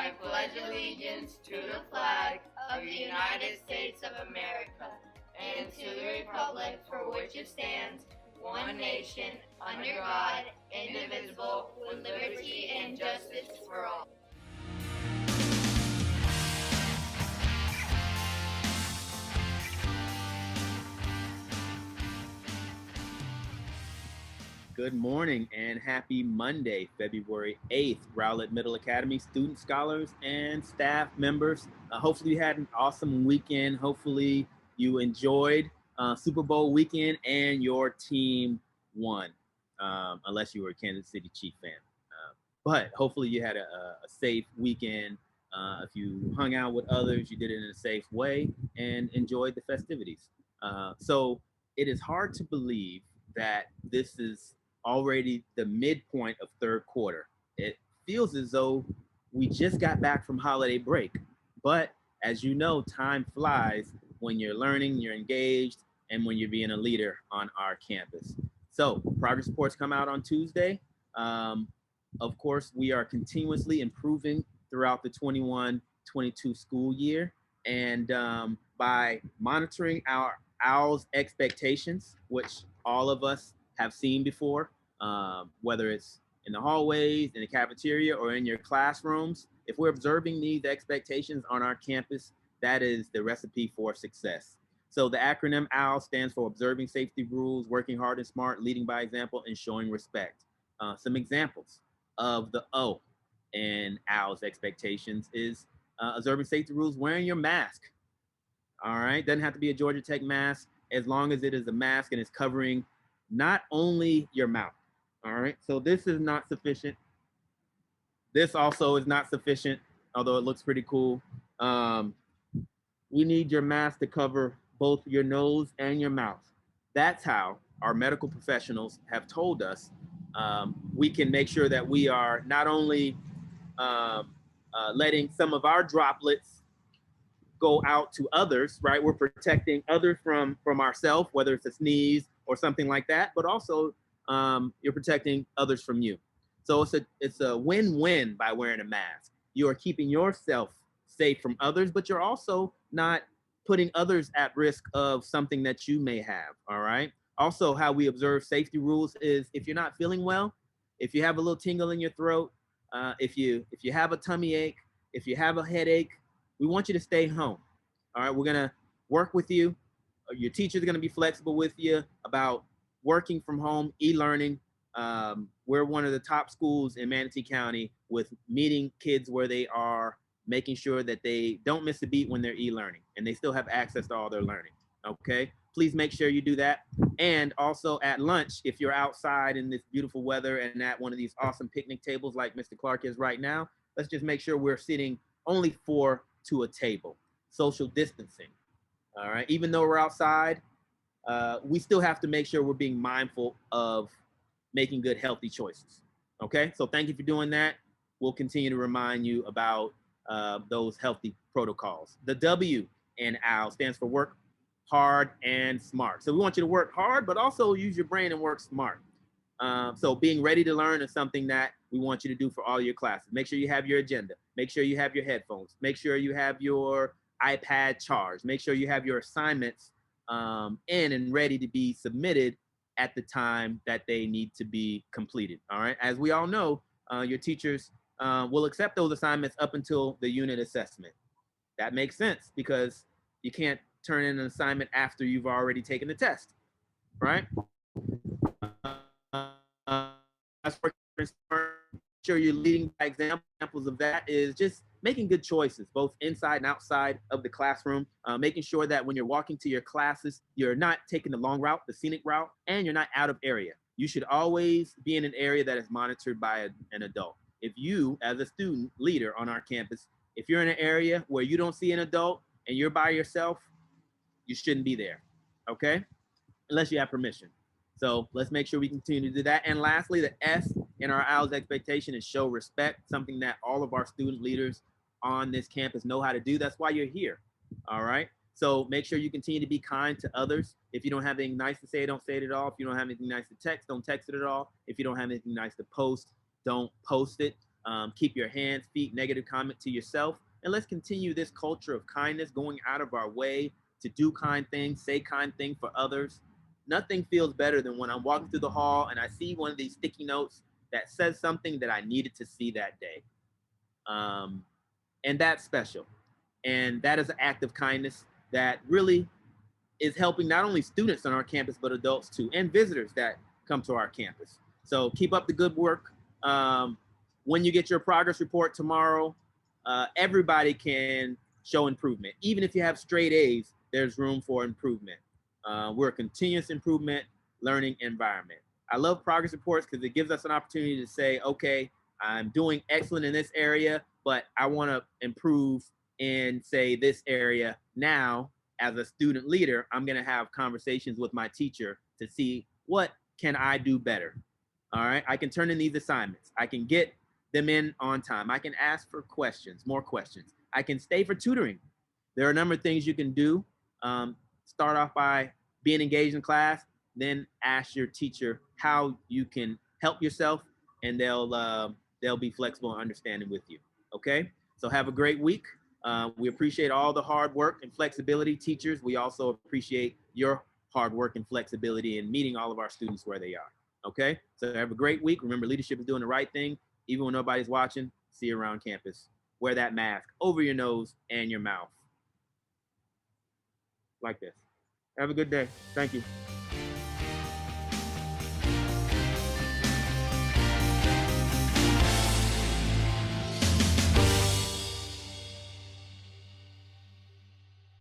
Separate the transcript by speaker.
Speaker 1: I pledge allegiance to the flag of the United States of America and to the republic for which it stands, one nation, under God, indivisible, with liberty and justice for all.
Speaker 2: Good morning and happy Monday, February 8th. Rowlett Middle Academy student scholars and staff members. Hopefully you had an awesome weekend. Hopefully you enjoyed Super Bowl weekend and your team won, unless you were a Kansas City Chief fan. But hopefully you had a safe weekend. If you hung out with others, you did it in a safe way and enjoyed the festivities. So it is hard to believe that this is already the midpoint of third quarter. It feels as though we just got back from holiday break. But as you know, time flies when you're learning, you're engaged, and when you're being a leader on our campus. So progress reports come out on Tuesday. Of course, we are continuously improving throughout the 21-22 school year. And by monitoring our OWL's expectations, which all of us have seen before, whether it's in the hallways, in the cafeteria, or in your classrooms. If we're observing these expectations on our campus, that is the recipe for success. So the acronym OWL stands for Observing Safety Rules, Working Hard and Smart, Leading by Example, and Showing Respect. Some examples of the O in OWL's expectations is observing safety rules, wearing your mask. All right, doesn't have to be a Georgia Tech mask, as long as it is a mask and it's covering not only your mouth. All right, so this is not sufficient. This also is not sufficient, although it looks pretty cool. We need your mask to cover both your nose and your mouth. That's how our medical professionals have told us we can make sure that we are not only letting some of our droplets go out to others, right? We're protecting others from ourselves, whether it's a sneeze or something like that, but also you're protecting others from you. So it's a win-win by wearing a mask. You are keeping yourself safe from others, but you're also not putting others at risk of something that you may have, all right? Also, how we observe safety rules is if you're not feeling well, if you have a little tingle in your throat, if you have a tummy ache, if you have a headache, we want you to stay home. All right, we're gonna work with you. Your teachers are gonna be flexible with you about working from home, e-learning. We're one of the top schools in Manatee County with meeting kids where they are, making sure that they don't miss a beat when they're e-learning and they still have access to all their learning, okay? Please make sure you do that. And also at lunch, if you're outside in this beautiful weather and at one of these awesome picnic tables like Mr. Clark is right now, let's just make sure we're sitting only 4 to a table, social distancing, all right? Even though we're outside, we still have to make sure we're being mindful of making good, healthy choices, okay? So thank you for doing that. We'll continue to remind you about those healthy protocols. The W in OWL stands for work hard and smart. So we want you to work hard, but also use your brain and work smart. So being ready to learn is something that we want you to do for all your classes. Make sure you have your agenda. Make sure you have your headphones. Make sure you have your iPad charged. Make sure you have your assignments in and ready to be submitted at the time that they need to be completed. All right. As we all know, your teachers will accept those assignments up until the unit assessment. That makes sense because you can't turn in an assignment after you've already taken the test, right? Sure you're leading by example. Examples of that is just making good choices, both inside and outside of the classroom, making sure that when you're walking to your classes, you're not taking the long route, the scenic route, and you're not out of area. You should always be in an area that is monitored by an adult. If you, as a student leader on our campus, if you're in an area where you don't see an adult and you're by yourself, you shouldn't be there, okay? Unless you have permission. So let's make sure we continue to do that. And lastly, the S in our OWL's expectation is show respect, something that all of our student leaders on this campus know how to do. That's why you're here, all right? So make sure you continue to be kind to others. If you don't have anything nice to say, don't say it at all. If you don't have anything nice to text, don't text it at all. If you don't have anything nice to post, don't post it. Keep your hands, feet, negative comment to yourself. And let's continue this culture of kindness, going out of our way to do kind things, say kind things for others. Nothing feels better than when I'm walking through the hall and I see one of these sticky notes that says something that I needed to see that day. And that's special. And that is an act of kindness that really is helping not only students on our campus, but adults too, and visitors that come to our campus. So keep up the good work. When you get your progress report tomorrow, everybody can show improvement. Even if you have straight A's, there's room for improvement. We're a continuous improvement learning environment. I love progress reports because it gives us an opportunity to say, okay, I'm doing excellent in this area, but I want to improve in, say, this area. Now, as a student leader, I'm going to have conversations with my teacher to see what can I do better. All right, I can turn in these assignments. I can get them in on time. I can ask for questions, more questions. I can stay for tutoring. There are a number of things you can do. Start off by being engaged in class, then ask your teacher how you can help yourself, and they'll be flexible and understanding with you. Okay, so have a great week. We appreciate all the hard work and flexibility, teachers. We also appreciate your hard work and flexibility in meeting all of our students where they are. Okay, so have a great week. Remember, leadership is doing the right thing, even when nobody's watching. See you around campus. Wear that mask over your nose and your mouth. Like this. Have a good day. Thank you.